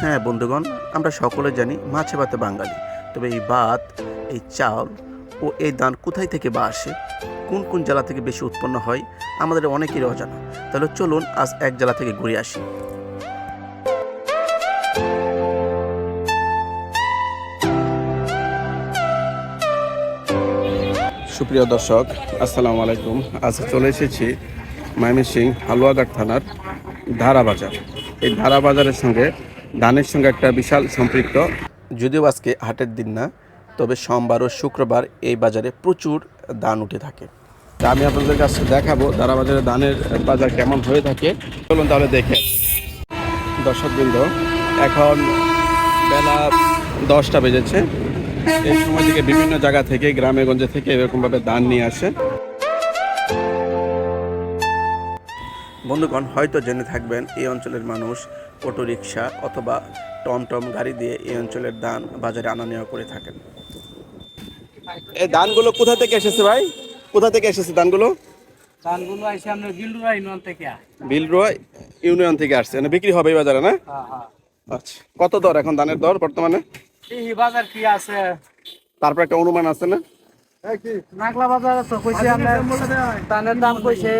হ্যাঁ বন্ধুগণ, আমরা সকলে জানি মাছে ভাতে বাঙালি। তবে এই ভাত, এই চাল ও এই ধান কোথায় থেকে বা আসে, কোন কোন জেলা থেকে বেশি উৎপন্ন হয়, আমাদের অনেকেরই অজানা। তাহলে চলুন আজ এক জেলা থেকে ঘুরে আসি। সুপ্রিয় দর্শক, আসসালামু আলাইকুম। আজ চলে এসেছি ময়মনসিংহ হালুয়াঘাট থানার ধারা বাজার। এই ধারা বাজারের সঙ্গে ধানের সঙ্গে একটা বিশাল সম্পৃক্ত। যদিও আজকে হাটের দিন না, তবে সোমবার ও শুক্রবার এই বাজারে প্রচুর ধান উঠে থাকে। তা আমি আপনাদের কাছে দেখাবো ধারা বাজারে ধানের বাজার কেমন হয়ে থাকে। চলুন তাহলে দেখে। দর্শকবৃন্দ, এখন বেলা 10টা বেজেছে। এই সময় থেকে বিভিন্ন জায়গা থেকে, গ্রামে গঞ্জে থেকে এরকমভাবে ধান নিয়ে আসে। বন্ধুগণ, হয়তো জেনে থাকবেন এই অঞ্চলের মানুষ অটোরিকশা অথবা টমটম গাড়ি দিয়ে এই অঞ্চলের ধান বাজারে আনা নেওয়া করে থাকেন। এই ধানগুলো কোথা থেকে এসেছে ভাই? কোথা থেকে এসেছে ধানগুলো? ধানগুলো আইছে আমরা বিলরুয়া ইউনিয়ন থেকে। বিলরুয়া ইউনিয়ন থেকে আসছে, মানে বিক্রি হবে এই বাজারে না? আচ্ছা, কত দর এখন ধানের দর বর্তমানে? এই বাজার কি আছে, তারপর একটা অনুমান আছে না? নাগলা বাজার তো কইছে আমরা ধানের দাম কইছে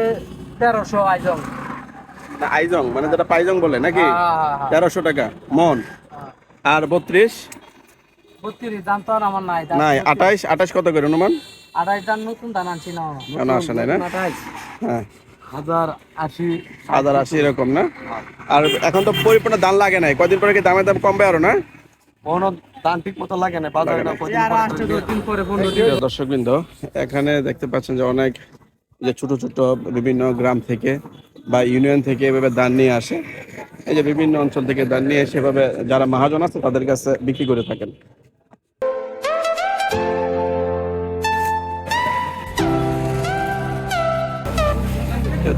1300 আইজং। না, আইজং মানে যেটা পাইজং বলে নাকি? 1300 টাকা মন। আর 32 দাম তো আর আমার নাই। নাই, 28 কত করে অনুমান? 28 দাম নতুন ধান আনছি না, কেন আসে নাই না? 28 হ্যাঁ, 1080 1080 এরকম না? আর এখন তো পরিপূর্ণ দাম লাগে নাই, কদিন পরে কি দামের দাম কমবে আরো না? কোনো ধান ঠিক মতো লাগে না বাজারে না, কদিন পরে 15 দিন। দর্শকবৃন্দ, এখানে দেখতে পাচ্ছেন যে অনেক যে ছোট ছোট বিভিন্ন গ্রাম থেকে বা ইউনিয়ন থেকে এভাবে ধান নিয়ে আসে। এই যে বিভিন্ন অঞ্চল থেকে ধান নিয়ে এসে এভাবে যারা মহাজন আছে তাদের কাছে বিক্রি করে থাকেন।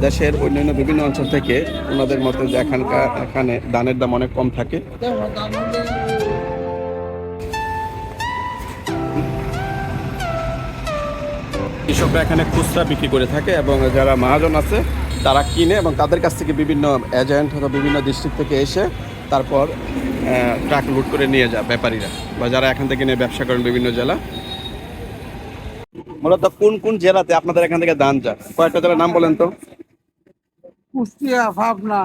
দেশের অন্যান্য বিভিন্ন অঞ্চল থেকে ওনাদের মতে যে এখানে ধানের দাম অনেক কম থাকে। কৃষকরা এখানে খুচরা বিক্রি করে থাকে এবং যারা মহাজন আছে তারা কিনে এবং তাদের কাছ থেকে বিভিন্ন এজেন্ট অথবা বিভিন্ন ডিস্ট্রিক্ট থেকে এসে তারপর ট্রাক লুট করে নিয়ে যায় ব্যাপারীরা বা যারা এখান থেকে নিয়ে ব্যবসা করেন বিভিন্ন জেলা। মূলত কোন কোন জেলাতে আপনাদের এখান থেকে ধান যায়, কয়েকটা জেলার নাম বলেন তো? কুষ্টিয়া, পাবনা,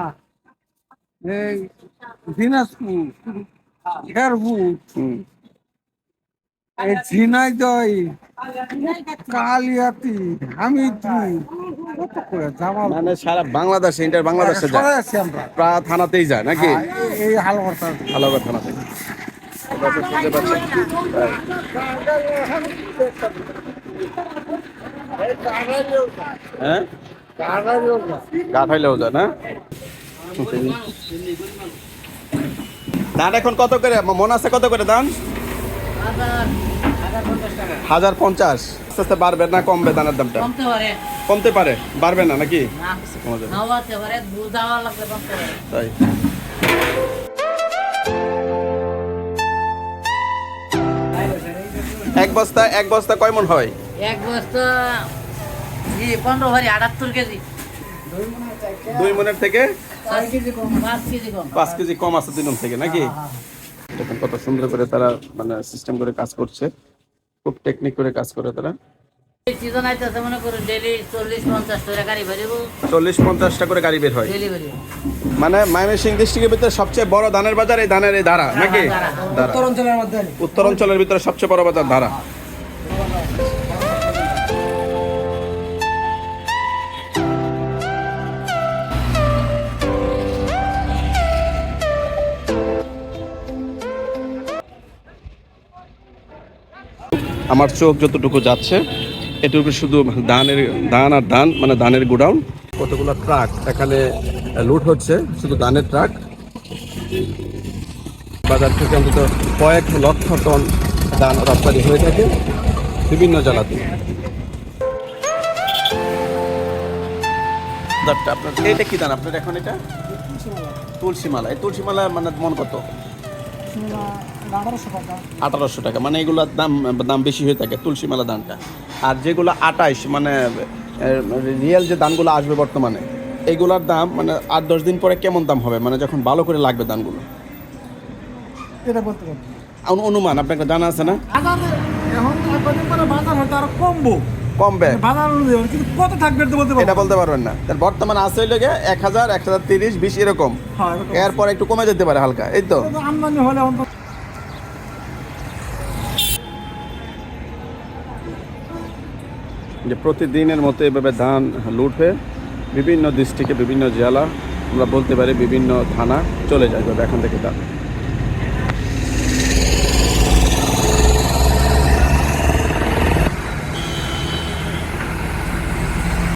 এই দিনাজপুর, শেরপুর, এই ঝিনাইদহ, কালিয়াতি, হামিদপুর, কত করে জামাল, মানে সারা বাংলাদেশে, ইন্টার বাংলাদেশে যায়, সবাই আছি আমরা। প্রায় থানাতেই যায় নাকি? এই হালবার্তা আলাদা থানাতে। শুনতে পাচ্ছেন? হ্যাঁ, গাঠাইলেও যায় না? ধান এখন কত করে মন আছে? কত করে দাম? 1050। আস্তে আস্তে বাড়বে না কমবে ধানের দামটা? কমতে পারে, বাড়বে না নাকি? তাই এক বস্তা কয় মন হয়? এক বস্তা 15 ভরি 78 কেজি। 2 মনের থেকে 5 কেজি কম, 5 কেজি কম। 5 কেজি কম আছে 2 মন থেকে নাকি? দেখুন কত সুন্দর করে তারা মানে সিস্টেম করে কাজ করছে, খুব টেকনিক করে কাজ করে তারা। এই সিজন আইতাছে মনে করো ডেইলি 40-50 টাকা গাড়ি বেরিয়ে 40-50 টাকা করে গাড়ি বের হয়। ডেলিভারি। মানে ময়মনসিংহ ডিস্ট্রিক্টের ভিতরে সবচেয়ে বড় ধানের বাজার এই ধানের এই ধারা নাকি? ধারা। অঞ্চলের মধ্যে উত্তর অঞ্চলের ভিতরে সবচেয়ে বড় বাজার ধারা। আমার চোখ যতটুকু যাচ্ছে এটুকু শুধু ধান আর ধান, মানে ধানের গোডাউন। কতগুলো ট্রাক এখানে লুট হচ্ছে, শুধু ধানের ট্রাক। বাজার থেকে অন্তত কয়েক লক্ষ টন ধান রপ্তানি হয়ে থাকে বিভিন্ন জেলাতে। আপনার এইটা কি ধান আপনার এখন? এটা তুলসীমালা। এই তুলসীমালা মানে মন কত? 1800 টাকা। মানে এগুলোর দাম বেশি হয়ে থাকে তুলসীমালা ধানটা। আর যেগুলো 28 মানে রিয়েল যে ধানগুলো আসবে বর্তমানে, এইগুলোর দাম মানে 8-10 দিন পরে কেমন দাম হবে, মানে যখন ভালো করে লাগবে ধানগুলো? এটা বলতে পারবো না। অনুমান আপনাকে জানা আছে না? বাজার এখন কদিন পরে বাজার হয়তো আরো কমবো, কমবে বাজার অনুযায়ী হবে, কিন্তু কত থাকবে এটা বলতে পারবো এটা না। বলতে পারবেন না। তাহলে বর্তমানে আছে লেগে 1000, 1030, 20 এরকম। হ্যাঁ, এরকম। এরপর একটু কমে যেতে পারে হালকা, এই তো। তো আমদানি হলে অন্তত যে প্রতিদিনের মতো এভাবে ধান লুট হয়ে বিভিন্ন ডিস্ট্রিক্টে, বিভিন্ন জেলা, আমরা বলতে পারি বিভিন্ন থানা চলে যায় এভাবে এখান থেকে ধান।